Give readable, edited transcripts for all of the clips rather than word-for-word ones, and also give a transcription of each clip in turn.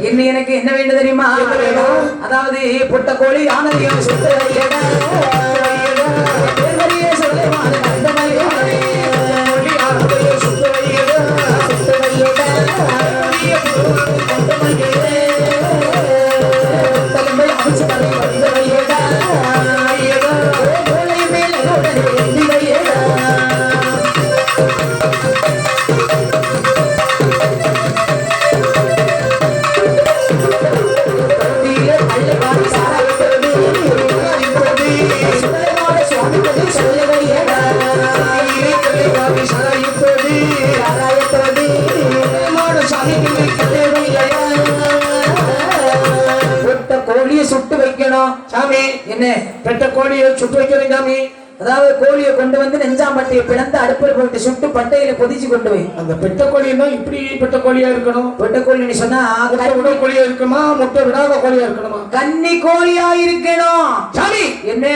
இன்னும் எனக்கு என்ன வேண்டும் தெரியுமா? அதாவது புட்ட கோழி ஆனதையும் சுத்த சுட்டு வைக்கணும் சாமி. என்ன பெட்ட கோழியை சுட்டு வைக்கிறேன் சாமி? அதாவது கோழியை கொண்டு வந்து நெஞ்சாம்பட்டியை பிளந்து அடுப்பில் போட்டு சுட்டு பட்டையில கொதிச்சு கொண்டு போய் அந்த பெட்ட கோழின்னா இப்படி பெட்ட கோழியா இருக்கணும். பெட்ட கோழின்னு சொன்னா விட கோழியா இருக்கணுமா, முட்டை விடாத கோழியா இருக்கணுமா? கன்னி கோழியா இருக்கணும் சாமி. என்ன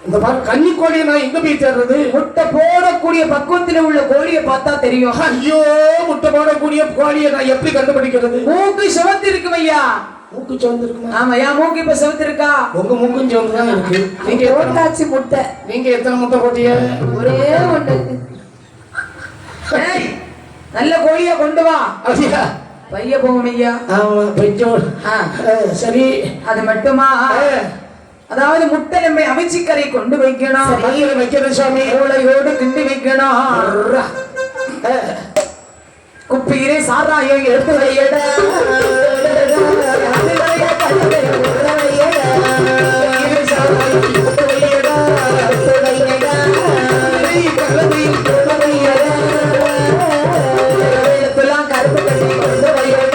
இந்த மாதிரி கன்னி கோழியை நான் எங்க போய் தேடுறது? முட்டை போடக்கூடிய பக்குவத்தில் உள்ள கோழியை பார்த்தா தெரியும். ஐயோ, முட்டை போடக்கூடிய கோழியை நான் எப்படி கண்டுபிடிக்கிறது? மூக்கு சிவத்து இருக்கும் ஐயா. மூக்கு சிவந்து இருக்குமா? ஆமா, என் மூக்கு இப்ப சிவத்து இருக்கா? உங்க மூக்கும் சிவந்து தான் இருக்கு. நீங்க போட்டாச்சு முட்டை. நீங்க எத்தனை முட்டை போட்டீங்க? ஒரே ஒன்று. நல்ல கோழியா கொண்டு வா. அப்படியா? பைய போகும் ஐயா. ஆமா, பையோ. சரி, அது மட்டுமா? அதாவது முட்டை நம்ம அமைச்சிக்கரை கொண்டு வைக்கணும். வைக்கணும் சாமி. ஓலையோடு கிண்டி வைக்கணும். குப்பீரை சாராயம் எடுத்து வையட கருப்பு கட்டி கொண்டு வையட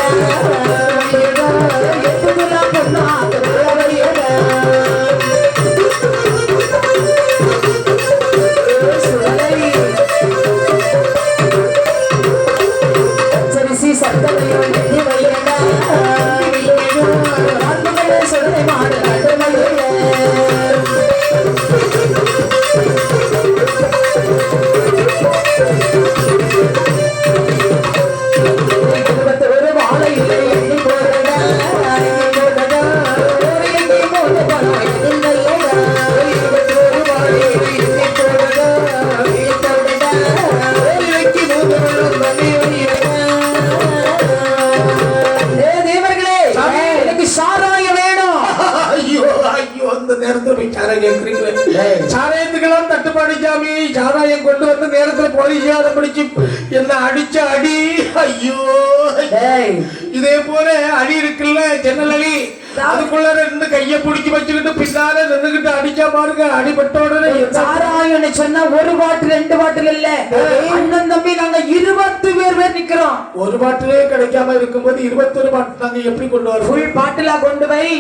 சாராயத்துக்கெல்லாம் தட்டுப்பாடு சாமி. சாராயம் கொண்டு வந்து நேரத்துல போலீஸாத பிடிச்சு என்ன அடிச்ச அடி. ஐயோ, இதே போல அடி இருக்குல்ல, ஜன்னல் அடி, அதுக்குள்ள ரெண்டு கைய பிடிச்சி வச்சுக்கிட்டு பின்னால நின்றுகிட்டு அடிச்சா பாருங்க. அடிபட்ட உடனே சாராயம் சொன்னா ஒரு பாட்டில் 2 பாட்டில் இல்ல, அண்ணன் தம்பி நாங்க 20 பேர் நிக்கிறோம். ஒரு பாட்டிலே கிடைக்காம இருக்கும்போது 21 பாட்டில் நாங்க எப்படி கொண்டு வரோம்? ஃபுல் பாட்டிலா கொண்டு போய்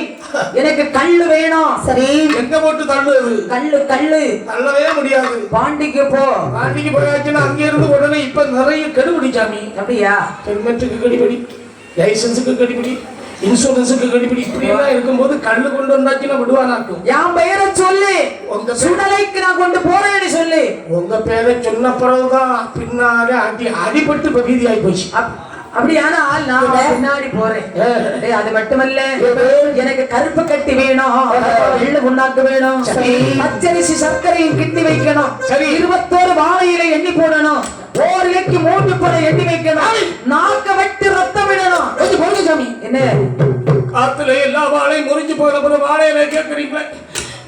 எனக்கு கல்லு வேணும். சரி, எங்க போட்டு தள்ளுது? கல்லு கல்லு தள்ளவே முடியாது. பாண்டிக்கு போ. பாண்டிக்கு போயாச்சுன்னா அங்க இருந்து உடனே இப்ப நிறைய கெடுபிடி சாமி. அப்படியா? ஹெல்மெட்டுக்கு கடிபிடி, லைசன்ஸுக்கு கடிபிடி, இன்சூரன்ஸுக்கு கடிபிடி, இப்படி எல்லாம் இருக்கும்போது கல்லு கொண்டு வந்தாச்சுன்னா விடுவானாக்கும். என் பெயரை சொல்லு, உங்க சுடலைக்கு நான் கொண்டு போறேன்னு சொல்லு. உங்க பேரை சொன்ன பிறகுதான் பின்னால அடிபட்டு இப்ப வீதி ஆகி போச்சு. அப்படியானால் நான் பின்னாடி போறேன். அது மட்டுமல்ல, எனக்கு கருப்பு கட்டி வேணும், எள்ளு புண்ணாக்கு வேணும், பச்சரிசி சர்க்கரையும் கிட்டி வைக்கணும். 21 வாழையில எண்ணி போடணும். ஓரிலைக்கு 3 பழம் எண்ணி வைக்கணும். நாக்க வெட்டி ரத்தம் விடணும். கொஞ்சம் போடுங்க சாமி. என்ன காத்துல எல்லா வாழையும் முறிஞ்சு போற போற வாழையில கேட்கறீங்களா?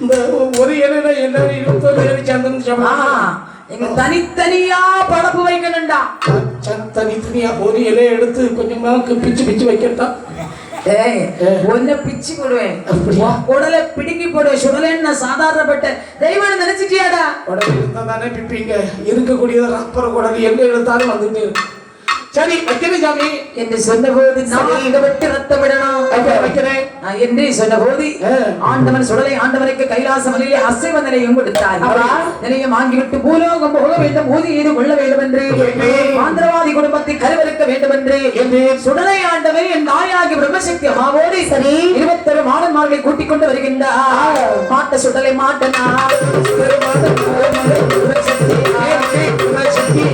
இந்த ஒரு இலையில எல்லாரும் 21 இலை சந்தனம் எங்க தனித்தனியா படப்பு வைக்கணும்டா. தனித்தனியா ஒரு இலையை எடுத்து கொஞ்சமா பிச்சு பிச்சு வைக்கட்டா? ஒன்ன பிச்சு போடுவேன், உடலை பிடுங்கி போடுவேன். சுடலைன்னு சாதாரணப்பட்ட தெய்வம் நினைச்சிட்டியாடா? உடல் இருந்தா தானே பிப்பீங்க. இருக்கக்கூடியது ரப்பர குடல் எங்க எடுத்தாலும் வந்துட்டு இருக்கு. சரி, வைக்கிறேன் சாமி என்று சொன்ன போது வெட்டி ரத்தம் விடணும் வைக்கிறேன் என்று சொன்ன போது ஆண்டவன் சுடலை ஆண்டவனுக்கு கைலாச மலையிலே அசைவ நிலையம் கொடுத்தார். நிலையம் வாங்கிவிட்டு பூலோகம் போக வேண்டும், ஊதி ஈடு கொள்ள வேண்டும் என்று, ஆந்திரவாதி குடும்பத்தை கருவறுக்க வேண்டும் என்று சுடலை ஆண்டவன் என் தாயாகி பிரம்மசக்தி அம்மாவோடு சரி 21 மாடன்மார்களை கூட்டிக் கொண்டு வருகின்றார். மாட்ட சுடலை மாட்டனா சக்தி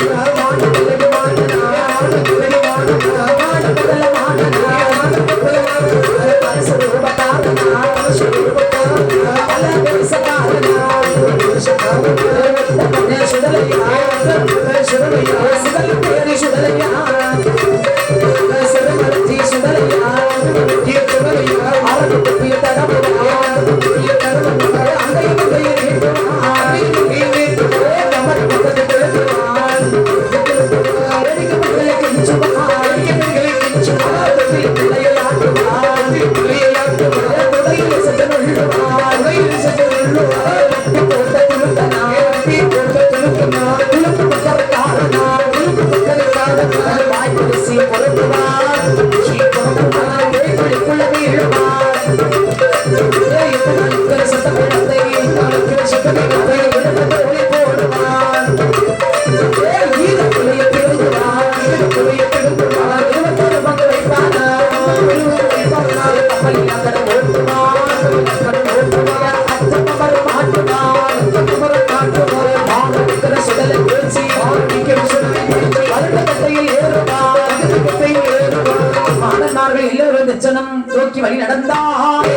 நோக்கி வழி நடந்தார்.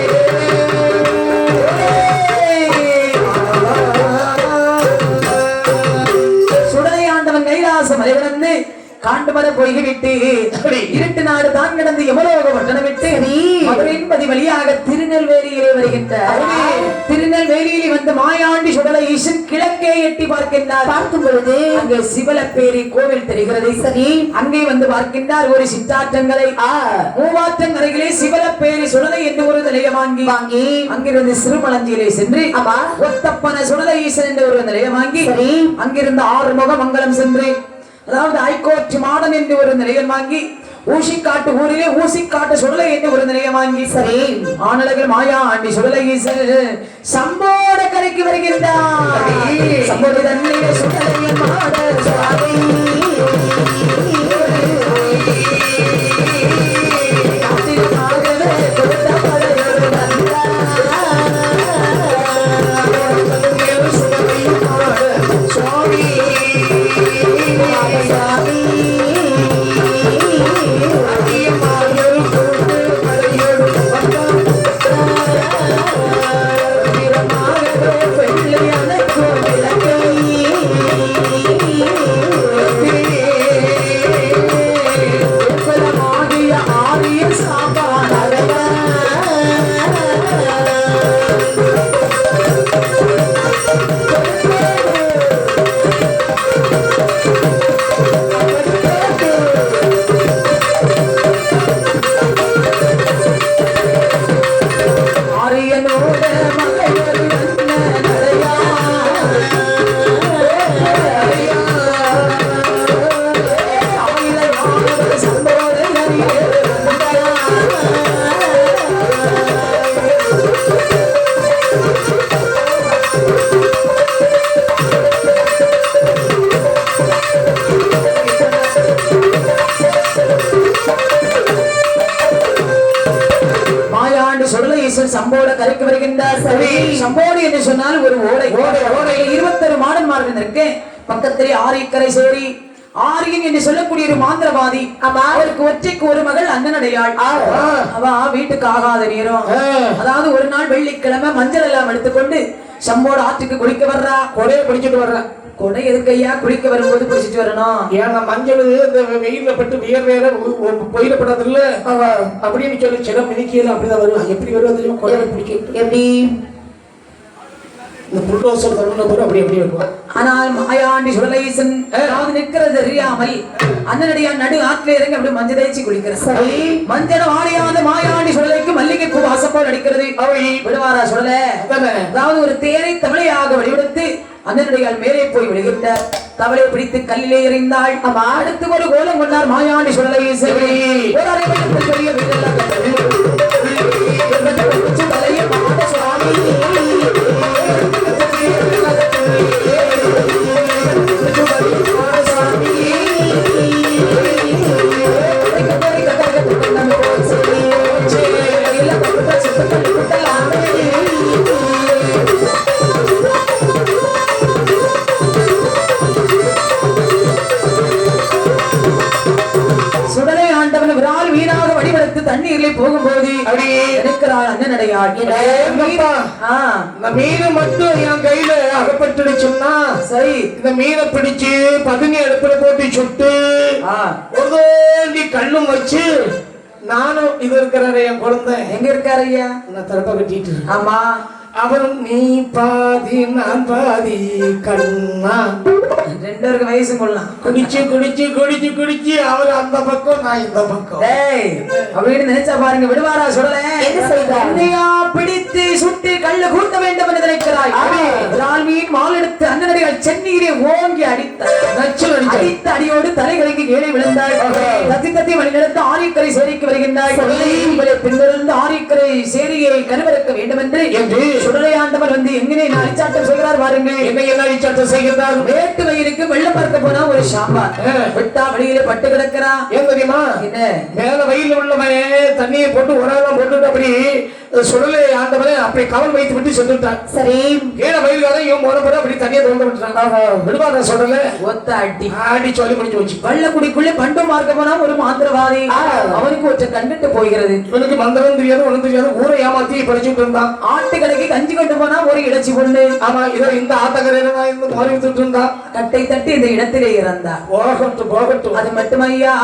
சுடலையாண்டவன் கைலாச மலைவிடந்து காண்டுமர பொய்கிவிட்டு இருட்டு நாடு தான் கிடந்து எமலோக பட்டணம் விட்டு மதுரையின் வழியாக திருநெல்வேலியிலே வருகின்றார். திருநெல்வேலியில் வந்து மாயாண்டி சுடலை ஈசன் கிழக்கே எட்டி பார்க்கின்றார். பார்க்கும் பொழுது அங்கே சிவலப்பேரி கோவில் தெரிகிறது. சரி, அங்கே வந்து பார்க்கின்றார் ஒரு சிற்றாற்றங்களை மூவாற்றங்கரையிலே சிவலப்பேரி சுடலை என்று ஒரு நிலையம் வாங்கி அங்கிருந்து சிறுமலஞ்சியிலே சென்று ஒத்தப்பன சுடலை ஈசன் என்று ஒரு நிலையம் வாங்கி அங்கிருந்து ஆறுமுக மங்கலம் சென்று அதாவது ஐகோர்ட் மாடன் என்று ஒரு நிலையம் வாங்கி ஊசிக்காட்டு ஊரிலே ஊசிக்காட்டு சுடலை என்று ஒரு நிலையம் வாங்கி சரி ஆனழகர் மாயாண்டி சுடலை சம்போட கரைக்கு வருகின்றார். சம்போட தண்ணீரை சுடலையன் மாட சுவாமி சம்போட கரைக்கு வருகின்றார். சம்போடு என்று சொன்னால் ஒரு ஓடை. ஓடையில் 21 மாடன்மார்கள் இருக்கு. பக்கத்திலே ஆரியக்கரை சேரி ஆரியன் என்று சொல்லக்கூடிய ஒரு மாந்திரவாதி. அவருக்கு ஒற்றைக்கு ஒரு மகள் அண்ணனடையாள். அவ வீட்டுக்கு ஆகாத நேரம் அதாவது ஒரு நாள் வெள்ளிக்கிழமை மஞ்சள் எல்லாம் எடுத்துக்கொண்டு சம்போட ஆற்றுக்கு குளிக்க வர்றா. கொடையை பிடிச்சிட்டு வர்றா. கொடை எதுக்கு ஐயா குளிக்க வரும்போது பிடிச்சிட்டு வரணும்? ஏன்னா மஞ்சள் இந்த வெயில பட்டு வேற போயிடப்படாது இல்ல அப்படின்னு சொல்லி சில மிதிக்கையில அப்படிதான் வரும். எப்படி வருவது தெரியும்? கொடையை பிடிக்க எப்படி இந்த புல்டோசர் தருண போது அப்படி எப்படி இருக்கும். ஆனால் மாயாண்டி சுடலைசன் அதாவது நிற்கிறது தெரியாமல் அண்ணனடியா நடு ஆற்றில இறங்கி அப்படி மஞ்சள் தேய்ச்சி குளிக்கிறார். மஞ்சள் ஆடியாத மாயாண்டி சுடலைக்கு மல்லிகை பூ வாசம் போல் அடிக்கிறது. அவை விடுவாரா சுடல? அதாவது ஒரு தேரை தமிழையாக வடிவெடுத்து அண்ணனடியால் மேலே போய் விடுகின்றார். தவளை பிடித்து கல்லிலே எறிந்தாள். அடுத்து ஒரு கோலம் கொண்டார் மாயாண்டி சுடலைசன். தண்ணீர்ல போகும்போது அப்படியே இருக்கிறாள் அண்ணனடையாள். இந்த மீன் மட்டும் என் கையில அகப்பட்டுடுச்சுன்னா சரி இந்த மீனை பிடிச்சு பதுங்கி அடுப்புல போட்டு சுட்டு ஒரு கல்லும் வச்சு நானும் இது இருக்கிறாரு என் குழந்தை எங்க இருக்காரு ஐயா நான் தரப்ப கட்டிட்டு ஆமா அவரும் நீ பாதி நான் பாதி கண்ணா. 2 பேருக்கு வயசு கொள்ளலாம். குடிச்சு குடிச்சு குடிச்சு குடிச்சு அவர் அந்த பக்கம் நான் இந்த பக்கம். டேய் அப்படின்னு நினைச்சா பாருங்க, விடுவாரா சொல்லல? என்ன செய்தார்? என்னையா பிடித்து சுட்டு கள்ள கூட்ட வேண்டும் என்று நினைக்கிறாய். ரால்வீன் மால் எடுத்து அண்ணனடிகள் சென்னையிலே ஓங்கி அடித்த அடியோடு தலைகளுக்கு கீழே விழுந்தாய். தத்தி தத்தி வழி நடந்து ஆரிக்கரை சேரிக்கு வருகின்றாய். பின்னிருந்து ஆரிக்கரை சேரியை கருவறுக்க வேண்டும் என்று சுடலையாண்டவர் வந்து எங்கே அரிச்சாட்டம் செய்கிறார் பாருங்கள். என்ன அரிச்சாட்டம் செய்கிறார்? வேட்டு வயிறுக்கு வெள்ளம் பார்க்க போனா ஒரு சாம்பார் விட்டா வழியில பட்டு கிடக்கிறான். ஏன் தெரியுமா? என்ன மேல வயல்ல உள்ளவன் தண்ணியை போட்டு உரலாம் போட்டு அப்படி சுடலை ஆண்டவரை அப்படி கவல் வைத்து விட்டு சென்றுட்டான். சரி, கீழ வயல்காரன் இவன் போற அப்படி தண்ணியை திறந்து விட்டுறான். விடுவாரா சொல்லல? ஒத்த அடி ஆடி சொல்லி முடிஞ்சு வச்சு வள்ளக்குடிக்குள்ளே பண்டும் பார்க்க போனா ஒரு மாந்திரவாதி. அவனுக்கு ஒற்ற கண்டுட்டு போகிறது. இவனுக்கு மந்திரம் தெரியாது, ஒண்ணும் தெரியாது, ஊரை ஏமாத்தி படிச்சுட்டு இருந்தான். ஆட்டு கடைக்கு கஞ்சி கொண்டு போனா ஒரு இடைச்சி கொண்டு. ஆமா, இதோ இந்த ஆட்டக்கரையில நான் இருந்து மாறி விட்டுட்டு இருந்தான். கட்டை தட்டி இந்த இடத்திலே இறந்தார். போகட்டும் போகட்டும். அது மட்டுமையா,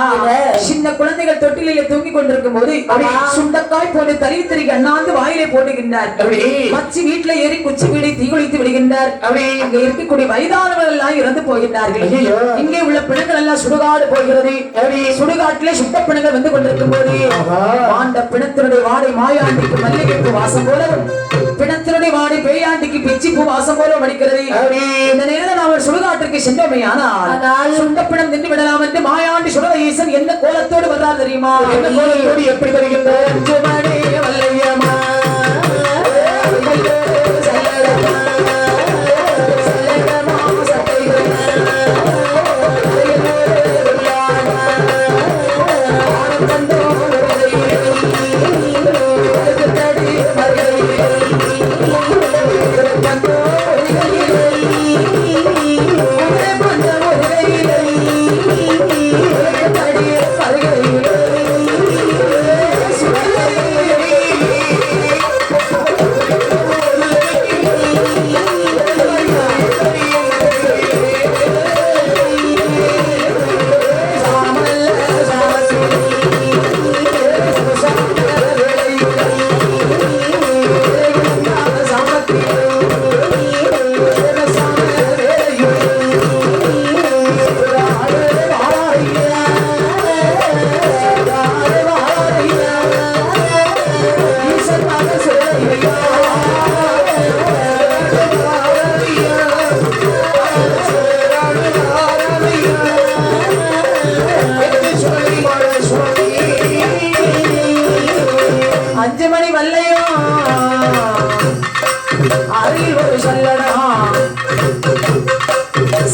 சின்ன குழந்தைகள் தொட்டிலே தூங்கி கொண்டிருக்கும் போது சுண்டக்காய் போட்டு தறி திரிக்கு அண்ணாந்து வாயிலே போட்டுகின்றார். மச்சி வீட்டுல ஏறி குச்சி வீடை தீகுளித்து விடுகின்றார். அங்க இருக்கக்கூடிய வயதானவர்கள் எல்லாம் இறந்து போகின்றார்கள். இங்கே உள்ள பிணங்கள் எல்லாம் சுடுகாடு போகிறது. சுடுகாட்டிலே சுட்ட பிணங்கள் வந்து கொண்டிருக்கும் போது ஆண்ட பிணத்தினுடைய வாடை மாயாண்டிக்கு மல்லிகைப்பூ வாசம் போலவும், பிணத்தினுடைய வாடை பேயாண்டிக்கு பிச்சி பூ வாசம் போலவும் அடிக்கிறது. இந்த நேரம் நாம் சுடுகாட்டிற்கு சென்றோமே, ஆனால் சுட்ட பிணம் நின்று விடலாம் என்று மாயாண்டி சுடல ஈசன் எந்த கோலத்தோடு வர்றார் தெரியுமா? என்ன கோலத்தோடு எப்படி வருகின்றார்? வல்லையம்மா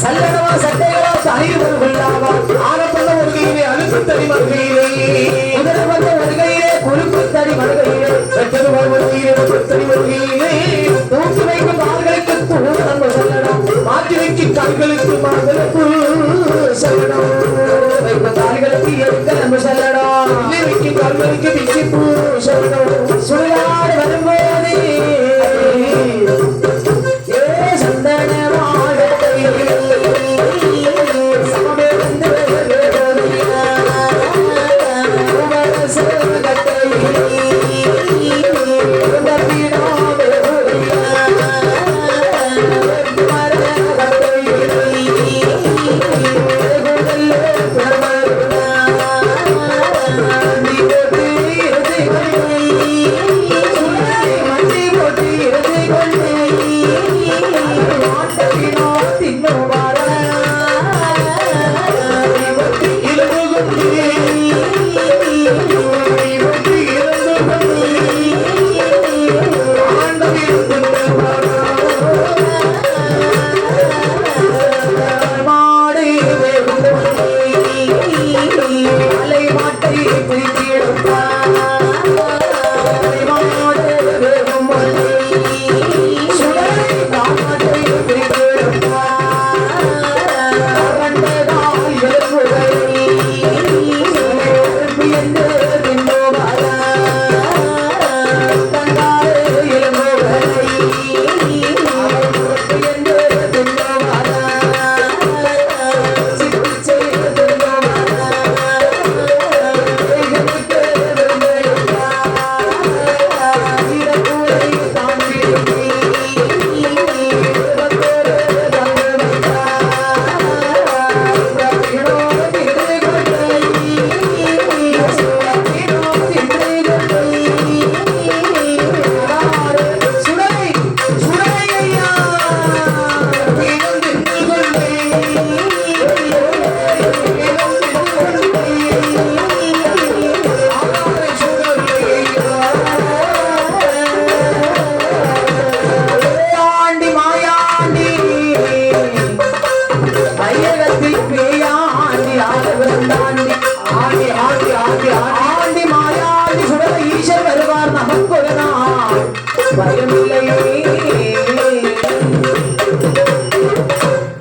சல்லடமா சட்டைகளா தனியில் ஒரு கொள்ளாவா ஆரப்பட்ட ஒரு கையிலே அழுக்கு தடி மறுகையிலே முதல் ஒரு கையிலே குறுக்கு தடி மறுகையிலே வெட்டது மறுகையிலே தடி மறுகையிலே தூக்கி வைக்கும் கால்களுக்கு தூள் நம்ம சொல்லலாம், மாற்றி வைக்கும் கால்களுக்கு மாதலுக்கு சொல்லலாம், வைக்கும் கால்களுக்கு எடுக்க நம்ம சொல்லலாம், வைக்கும் கால்களுக்கு பிச்சி பூ சொல்லலாம். சுடுகாடு வரும்போது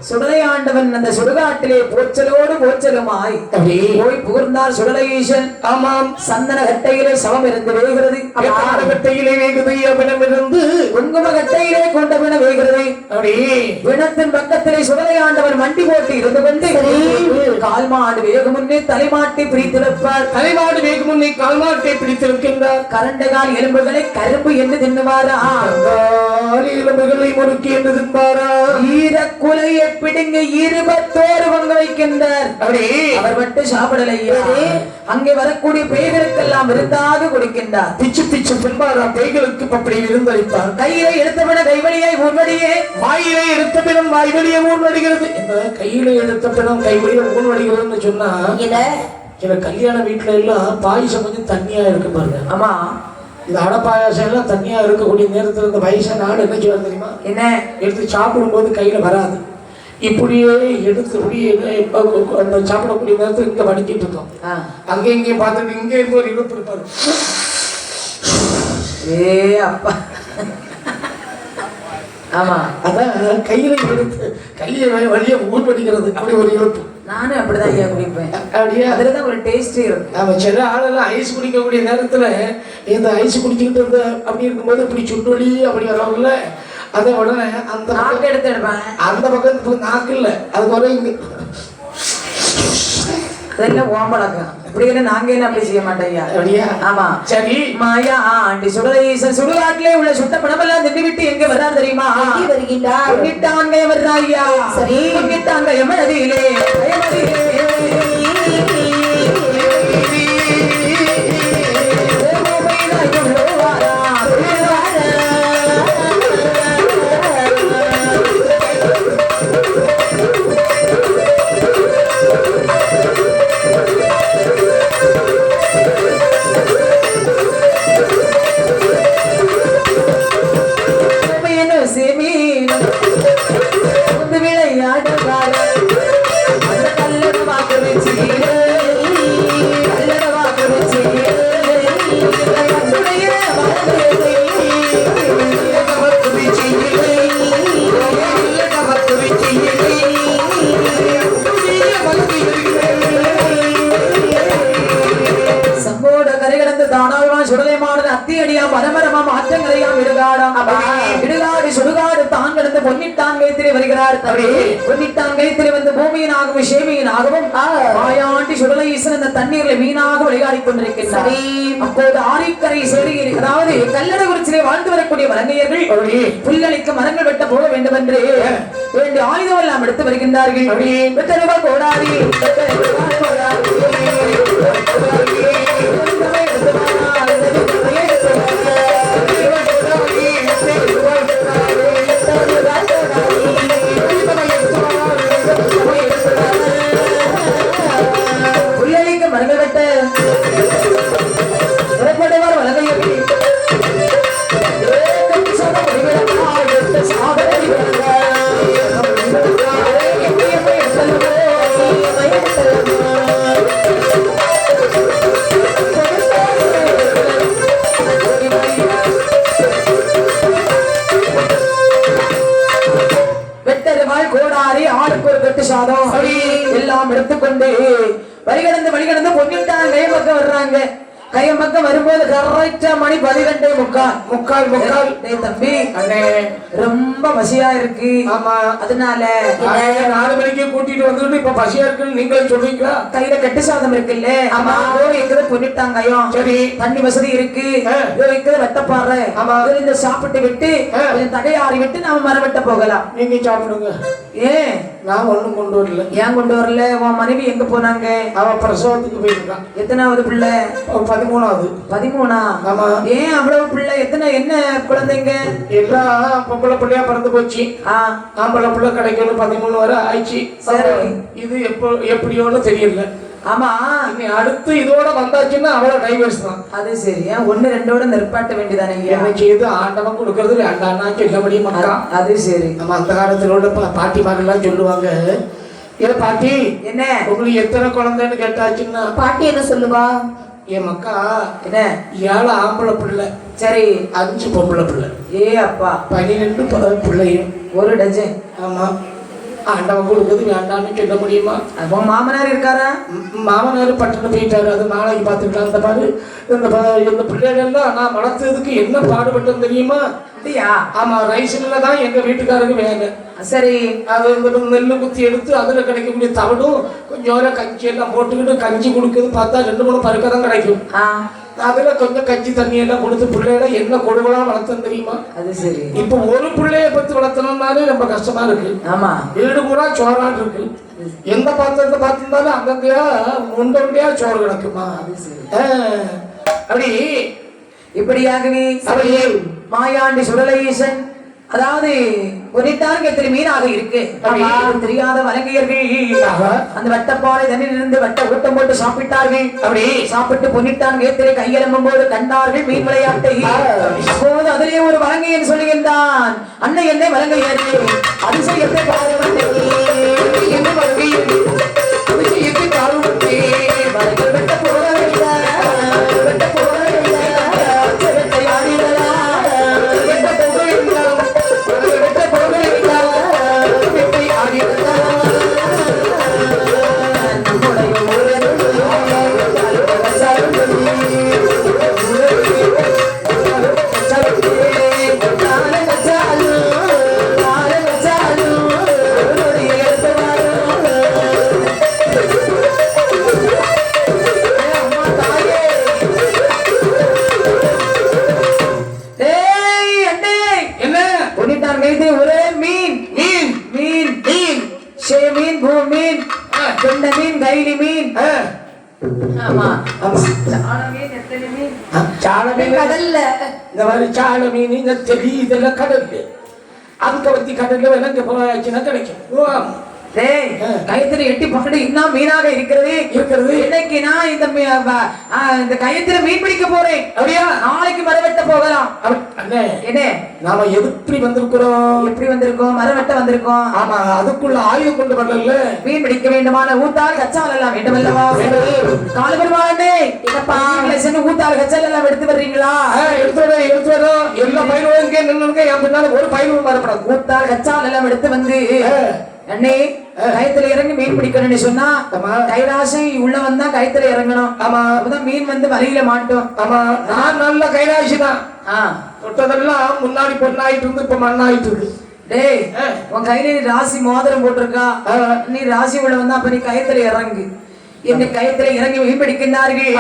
சுடலை ஆண்டவன் அந்த சுடுகாட்டிலே போச்சலோடு போச்சலுமாய் போய் புகழ்ந்தார் சுடலை ஈசன். ஆமாம், சந்தன கட்டையிலே சவம் இருந்து வேகிறது, கட்டையிலே வேகுது, பிணமிருந்து குங்கும கட்டையிலே கொண்ட பிண வேகிறது. பிணத்தின் பக்கத்திலே சுடலை ஆண்டவன் மண்டி போட்டு இருந்து கொண்டு கால் மாடு வேகு முன்னே தலைமாட்டி பிடித்திருப்பார். தலைமாடு வேகு முன்னே கால் மாட்டை பிடித்திருக்கின்றார். கரண்ட கால் எலும்புகளை கரும்பு என்று தின்னுவாரா, எலும்புகளை முறுக்கி என்று தின்பாரா, ஈர குலையை பிடுங்க 21 பங்கு வைக்கின்றார். அவர் மட்டும் சாப்பிடலையா, அங்கே வரக்கூடிய பேய்களுக்கெல்லாம் விருந்தாக கொடுக்கின்றார். பிச்சு பிச்சு பின்பாரா, பேய்களுக்கு அப்படி விருந்தளிப்பார். கையிலே எடுத்தவிட கைவழியை ஊர்வடியே, வாயிலே எடுத்த பிணம் வாய்வழியே ஊர்வடிகிறது. கையில எடுத்த பிணம் கைவழியே ஊர்வடிகிறதுன்னு சொன்னா, சில கல்யாண வீட்டுல எல்லாம் பாயசம் கொஞ்சம் தண்ணியா இருக்கு பாருங்க. ஆமா, இந்த அடை பாயாசம் எல்லாம் தண்ணியா இருக்கக்கூடிய நேரத்துல இந்த வயசான ஆடு என்ன செய்வார் தெரியுமா, என்ன எடுத்து சாப்பிடும் போது கையில வராது, இப்படியே எடுத்து அந்த சாப்பிடக்கூடிய நேரத்தில் இங்க வடிக்கிட்டு இருக்கோம். அங்கே இங்கேயும் பார்த்துட்டு இங்கே இருந்து ஒரு இழுப்பு இருப்பாரு. அப்பா, ஆமா, அதான் கையில எடுத்து கையை வழிய ஊர்வடிக்கிறது. அப்படி ஒரு இழுப்பு. நானும் அப்படிதான் ஐயா குடிப்பேன். அப்படியே அதுலதான் ஒரு டேஸ்டே இருக்கு. நம்ம சில ஆளெல்லாம் ஐஸ் குடிக்கக்கூடிய நேரத்துல இந்த ஐஸ் குடிச்சுக்கிட்டு இருந்த அப்படி இருக்கும்போது இப்படி சுண்டொலி அப்படி வரவங்கள அதை உடனே அந்த நாக்கு எடுத்து எடுப்பேன். அந்த பக்கம் நாக்கு இல்லை, அது வர இங்க அதெல்லாம் ஓம்பளக்கம். இப்படி நாங்க என்ன அப்படி செய்ய மாட்டேன். அப்படியா? ஆமா, சரி. மாயா ஆண்டி சுடலைசன் சுடுகாட்டிலே உள்ள சுட்ட பணமெல்லாம் திண்டு விட்டு எங்க வர்றார் தெரியுமா? வருகின்றார். பொன்னிட்டாங்க வர்றாய்யா. சரி, பொன்னிட்டாங்க எமனதிலே சுடலைமானது அத்தியடியா பரமரமா மாற்றங்களையாம் இடுகாடு சுடுகாடு தான் கடந்து பொன்னிட்டான் கைத்திலே வருகிறார். பொன்னிட்டான் கைத்திலே வந்து பூமியினாகவும் சேமியினாகவும் மாயாண்டி சுடலை ஈசன் அந்த தண்ணீர்ல மீனாக விளையாடி கொண்டிருக்கின்றார். அப்போது ஆரிக்கரை சேரியில், அதாவது கல்லடகுறிச்சியிலே வாழ்ந்து வரக்கூடிய வலங்கையர்கள் புல்லளிக்க மரங்கள் வெட்ட போக வேண்டும் என்று வேண்டிய ஆயுதம் எல்லாம் எடுத்து வருகின்றார்கள். கோடாரி புல்லளிக்க மரங்கள் வெட்ட புறப்படுவார் வலங்கையர்கள். கோடாரி ஆளுக்கு ஒரு கட்டு சாதம் எல்லாம் எடுத்துக்கொண்டு வழிகடந்து பொன்னிட்டான் கை பக்கம் வர்றாங்க. கையம் பக்கம் வரும்போது கரெக்டா மணி 12:45 தம்பி ரொம்ப பசியா இருக்கு. ஆமா, அதனால 4 மணிக்கு கூட்டிட்டு வந்துட்டு இப்ப பசியா இருக்குன்னு நீங்களே சொல்றீங்களா? கையில கட்டு சாதம் இருக்குல்ல, ஆமா, எங்க பொன்னிட்டாங்க கையம். சரி, தண்ணி வசதி இருக்கு, வெட்டப்பாடுற இந்த சாப்பிட்டு விட்டு கொஞ்சம் தகையாறி விட்டு நாம மரம் வெட்ட போகலாம். நீங்க சாப்பிடுங்க. ஏன் நான் ஒண்ணும் கொண்டு வரல. ஏன் கொண்டு வரல? உன் மனைவி எங்க போனாங்க? அவ பிரசவத்துக்கு போயிருக்கான். எத்தனாவது பிள்ளை? 13வது. 13ஆ? ஆமா. ஏன் அவ்வளவு பிள்ளை? என்ன குழந்தைங்க? எல்லாம் பொம்பளை பிள்ளையா பிறந்து போச்சு. ஆம்பளை பிள்ளை கிடைக்கணும் 13 வரை ஆயிடுச்சு. இது எப்படியோன்னு தெரியல. ஆமா, நீ அடுத்து இதோட வந்தாச்சுன்னா அவ்வளவு டைவர்ஸ் தான். அது சரி, 1 2ஓட நிற்பாட்ட வேண்டியதானே. எனக்கு இது ஆண்டவன் கொடுக்கறது வேண்டாம்னா சொல்ல முடியும் மக்கா. அது சரி. நம்ம அந்த காலத்திலோட பாட்டிமாரெல்லாம் சொல்லுவாங்க, ஏ பாட்டி என்ன உங்களுக்கு எத்தனை குழந்தைன்னு கேட்டாச்சுன்னா பாட்டி என்ன சொல்லுவா? என் மக்கா என்ன 7 ஆம்பளை பிள்ளை, சரி 5 பொம்பளை பிள்ளை. ஏ அப்பா 12 பிள்ளையும் ஒரு டஜன். ஆமா ஆண்டவன் கொடுக்குது வேண்டாம்னு சொல்ல முடியுமா? அப்போ மாமனார் இருக்காரா? மாமனார் பட்டணம் போயிட்டாரு. அது நாளைக்கு பார்த்துக்கலாம். இந்த பாரு இந்த பிள்ளைகள்லாம் நான் வளர்த்ததுக்கு என்ன பாடுபட்டோம் தெரியுமா? அப்படியா? ஆமா, ரைஸ்ல தான் எங்க வீட்டுக்காரருக்கு வேலை. சரி, அது நெல்லு குத்தி எடுத்து அதுல கிடைக்கக்கூடிய தவிடும் கொஞ்சம் கஞ்சி எல்லாம் போட்டுக்கிட்டு கஞ்சி கொடுக்குது பார்த்தா 2-3 பருக்க தான் கிடைக்கும். அதுல கொஞ்சம் கஞ்சி தண்ணி எல்லாம் கொடுத்து பிள்ளைகளை என்ன கொடுக்கலாம் வளர்த்தோம் தெரியுமா? அது சரி. இப்ப ஒரு பிள்ளைய பத்தி வளர்த்தணும்னாலே ரொம்ப கஷ்டமா இருக்கு. ஆமா, வீடு பூரா சோறான் இருக்கு. எந்த பாத்திரத்தை பார்த்திருந்தாலும் அங்கங்கயா முண்டொண்டையா சோறு கிடக்குமா? அப்படி இப்படியாகவே மாயாண்டி சுடலேசன் அதாவது ஒரித்தாருக்கு எத்தனை மீனாக இருக்கு தெரியாத வழங்கியர்கள் அந்த வட்டப்பாறை தண்ணிலிருந்து வட்ட ஊட்டம் போட்டு சாப்பிட்டார்கள். அப்படி சாப்பிட்டு பொன்னிட்டான் ஏத்திரை கையெழும்பும் போது கண்டார்கள் மீன் விளையாட்டை. அப்போது அதிலே ஒரு வழங்கியன் சொல்லுகின்றான், அன்னை என்னை வழங்கியது அதிசயத்தை பாருவட்டே என்ன வழங்கியது அதிசயத்தை பாருவட்டே வழங்கல் வெட்ட போறவில்லை வெட்ட போறவில்லை வெட்டை ஆடிடலாம் கயத்தில எட்டி பகடு இன்னும் மீனாக இருக்கிறது இன்னைக்கு நான் இந்த கயத்தில மீன் பிடிக்க போறேன். அப்படியா? நாளைக்கு மரவெட்ட போகலாம். என்ன நாம எப்படி வந்திருக்கிறோம்? எப்படி வந்திருக்கோம்? மரவெட்ட வந்திருக்கோம். ஆமா, அதுக்குள்ள ஆயுதம் கொண்டு வரல. மீன் பிடிக்க வேண்டுமான ஊத்தால் கச்சால் எல்லாம் வேண்டும் அல்லவா? காலபெருமானே என்னப்பா சென்று ஊத்தால் கச்சால் எல்லாம் எடுத்து வர்றீங்களா? எடுத்து வரோம். எல்லா பயிரும் நின்று என் பின்னால ஒரு பயிரும் வரப்படாது. ஊத்தால் கச்சால் எல்லாம் எடுத்து வந்து அண்ணே கயத்துல இறங்கி மீன் பிடிக்கணும்னு சொன்னா கைராசி உள்ள வந்தா கயத்துல இறங்கணும். ஆமா, அப்பதான் மீன் வந்து வலையில மாட்டோம். ஆமா, நான் நல்ல கைராசி தான். தொட்டதெல்லாம் முன்னாடி பொண்ணாயிட்டு இருந்து இப்ப மண்ணாயிட்டு இருக்கு. டேய், உன் கையில நீ ராசி மோதிரம் போட்டிருக்கா. நீ ராசி உள்ள வந்தா அப்ப நீ கயத்துல இறங்கு. என்னை கயத்துல இறங்கி மீன் பிடிக்கின்றார்கள்.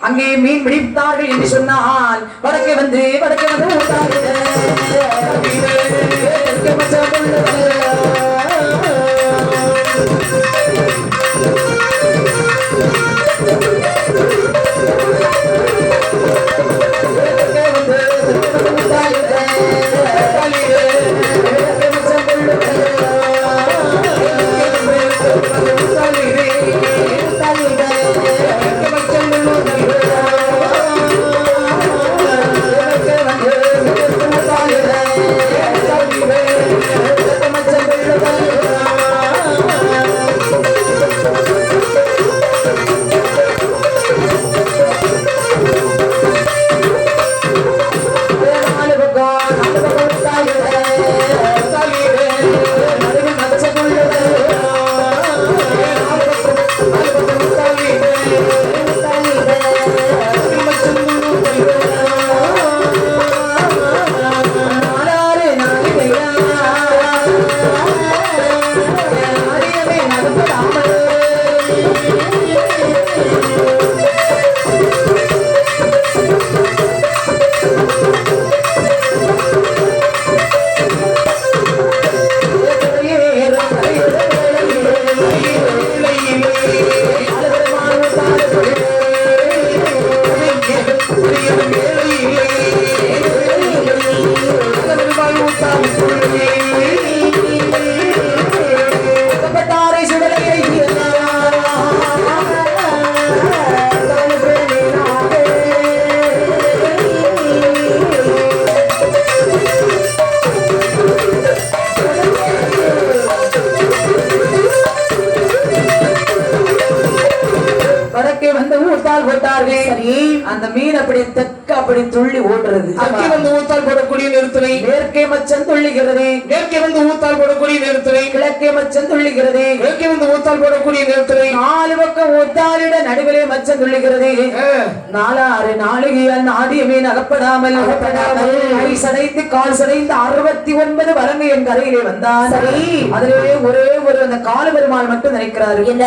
அங்கே மீன் பிடித்தார்கள் என்று சொன்னால் வடக்கே வந்து அந்த மீன் அப்படி அப்படி தக்க அப்படி துள்ளி ஓடுறது. அங்கே வந்து ஊத்தால் போடக்கூடிய நிறுத்தனை, மேற்கே மச்சம் துள்ளுகிறது. மேற்கே வந்து ஊத்தால் போடக்கூடிய நிறுத்தனை, கிழக்கே மச்சம் துள்ளுகிறது. கிழக்கே வந்து ஊத்தால் போடக்கூடிய நிறுத்தனை, 4 பக்கம் ஊத்தாலிட நடுவிலே மச்சம் துள்ளுகிறது. நாலாறு நாளிகையால் நாடிய மீன் அகப்படாமல் கை சடைந்து கால் சடைந்து 69 வலங்கு என் கரையிலே வந்தான். அதிலே ஒரே ஒரு அந்த கால பெருமாள் மட்டும் நினைக்கிறாரு, இல்ல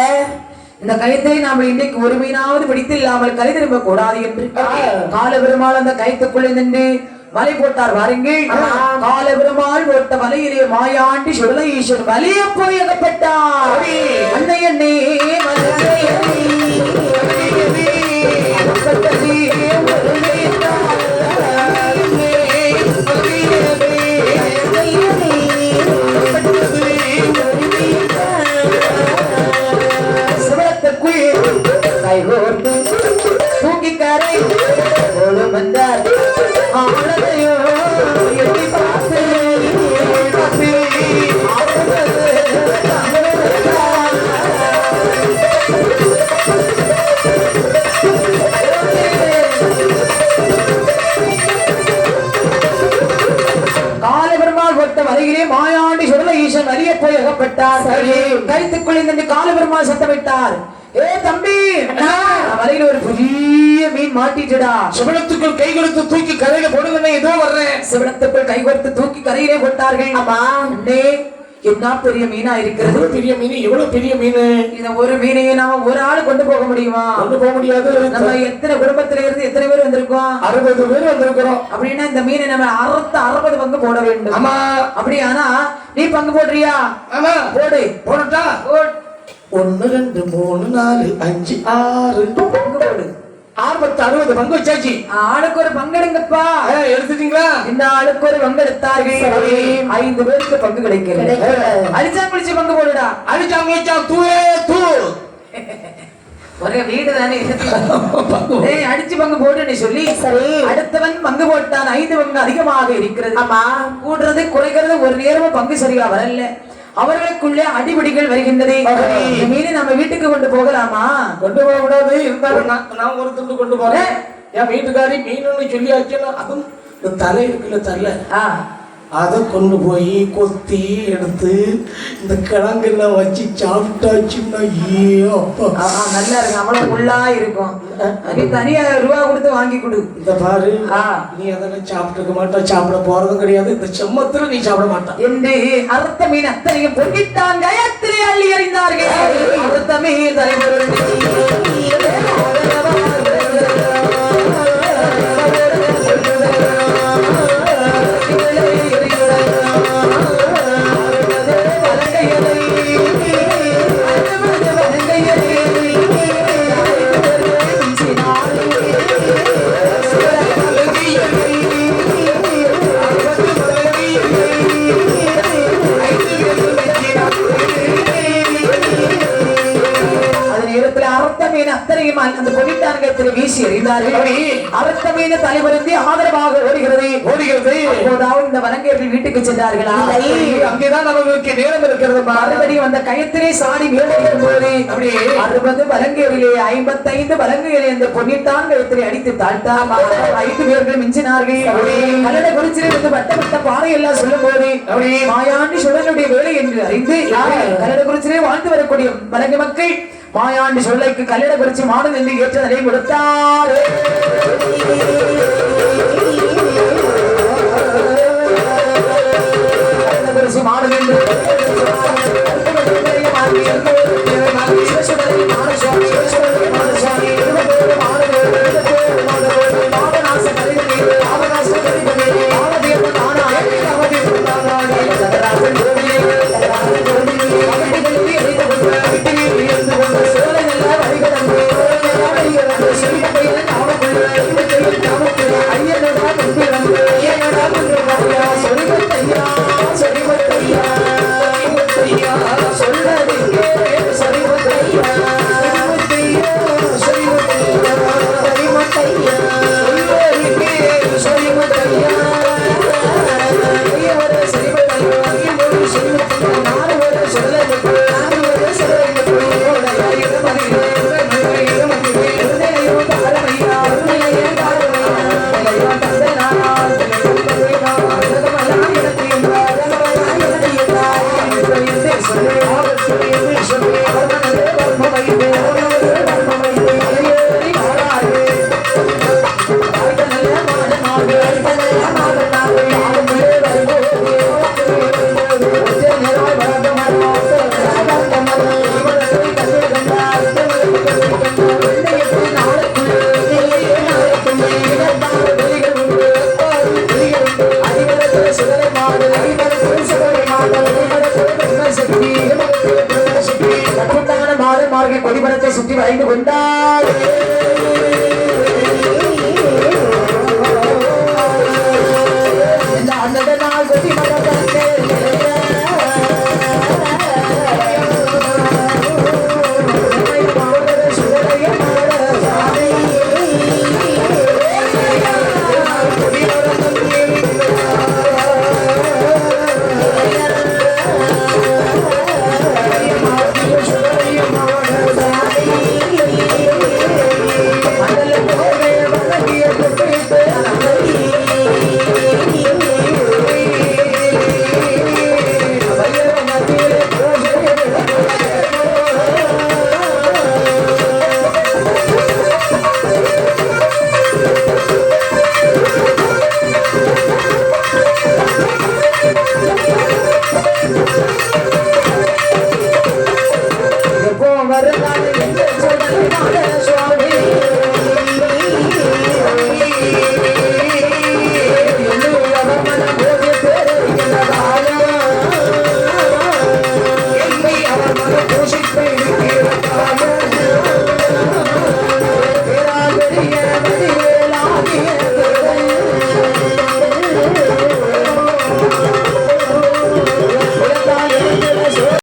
இந்த கயத்தை நாம இன்னைக்கு ஒரு மீனாவது பிடித்து இல்லாமல் கரை திரும்ப கூடாது என்று கால பெருமாள் அந்த கயத்துக்குள்ளே நின்று வலை போட்டார். வாருங்கள், கால பெருமாள் போட்ட வலையிலே மாயாண்டி சுடலை ஈஸ்வரன் வலைய போய் அகப்பட்டார். அன்னை அண்ணே தூக்கி கரை வந்தார். ஆனதையோ எட்டி பார்த்து காலபெருமாள் போட்ட வரையிலே மாயாண்டி சுடல ஈசன் வலிய போய் அகப்பட்டார். கருத்துக்குள் இந்த காலபெருமாள் சத்தமிட்டார், ஏ தம்பி, வலையில ஒரு புதிய மீன் மாட்டிட்டுடா. சிவனத்துக்குள் கை கொடுத்து தூக்கி கரையில போடுங்க, ஏதோ வர்றேன். சிவனத்துக்குள் கை கொடுத்து தூக்கி கரையிலே போட்டார்கள். ஆமா, என்ன பெரிய மீனா இருக்கிறது. பெரிய மீன், எவ்வளவு பெரிய மீன். இந்த ஒரு மீனையே நாம ஒரு ஆள் கொண்டு போக முடியுமா? கொண்டு போக முடியாது. நம்ம எத்தனை குடும்பத்தில இருந்து எத்தனை பேர் வந்திருக்கோம்? 60 பேர் வந்திருக்கிறோம். அப்படின்னா இந்த மீனை நம்ம 60 பங்கு போட வேண்டும். ஆமா. அப்படியானா நீ பங்கு போடுறியா? ஆமா, போடு. போடட்டா? 1 2 3 4 5 6 பங்கு போடு. 60 பங்கு வச்சாச்சு. ஆளுக்கு ஒரு பங்கெடுங்கப்பா. எடுத்துட்டீங்களா? இந்த ஆளுக்கு ஒரு பங்கு எடுத்தார்கள். 5 பேருக்கு பங்கு கிடைக்கிறது. அடிச்சா குளிச்சு பங்கு போடுடா. அடிச்சா குளிச்சா தூயே தூ. ஒரே வீடு தானே. அடிச்சு பங்கு போட்டு சொல்லி சரி. அடுத்தவன் பங்கு போட்டான். 5 பங்கு அதிகமாக இருக்கிறது. ஆமா, கூடுறது குறைக்கிறது ஒரு நேரமும் பங்கு சரியா வரல. அவர்களுக்குள்ளே அடிபிடிகள் வருகின்றது. மீனை நம்ம வீட்டுக்கு கொண்டு போகலாமா? கொண்டு போக கூடாது. இருந்தாலும் நான் ஒரு துண்டு கொண்டு போறேன். என் வீட்டுக்காரி மீன் சொல்லியாச்சுன்னா அதுவும் தலை இருக்குல்ல, தலை, அதை கொண்டு போய் கொத்தி எடுத்து இந்த கிழங்கெல்லாம் வச்சு சாப்பிட்டாச்சுன்னா நல்லா இருக்கும். அவ்வளவு உள்ளா இருக்கும். நீ தனியா ரூபா கொடுத்து வாங்கி கொடு. இந்த பாரு, நீ அதெல்லாம் சாப்பிட்டுக்க மாட்டா, சாப்பிட போறதும் கிடையாது. இந்த செம்மத்துல நீ சாப்பிட மாட்டா என்று அறுத்த மீன் அத்தனையும் பொங்கிட்டாங்க. எத்தனை அள்ளி அறிந்தார்கள். அறுத்த மீன் தலைவர் அந்த கொடிட்டார்கள் வீசி எறிந்தார்கள். அறுத்த மீன் தலைவருந்தி ஆதரவாக ஓடுகிறது. அப்போதாவது இந்த வலங்கையர்கள் வீட்டுக்கு சென்றார்களா? அங்கேதான் நமக்கு நேரம் இருக்கிறது. மறுபடியும் அந்த கயத்திலே சாடி மேலும் போது 60 வலங்கையர்களே 55 வலங்கையரை அந்த பொன்னிட்டான் கயத்திலே அடித்து தாழ்த்தார். 5 பேர்கள் மிஞ்சினார்கள். கல்லட குறிச்சிலிருந்து வட்ட பாறை எல்லாம் சொல்லும் போது மாயாண்டி சுடனுடைய வேலை என்று அறிந்து கல்லட குறிச்சிலே வாழ்ந்து வரக்கூடிய வலங்கை மக்கள் மாயாண்டி சொல்லைக்கு கல்லட குறிச்சி மாடு என்று ஏற்ற நிலை கொடுத்தார். குறிச்சி மாடு என்று சோலை நல்ல வழிகள்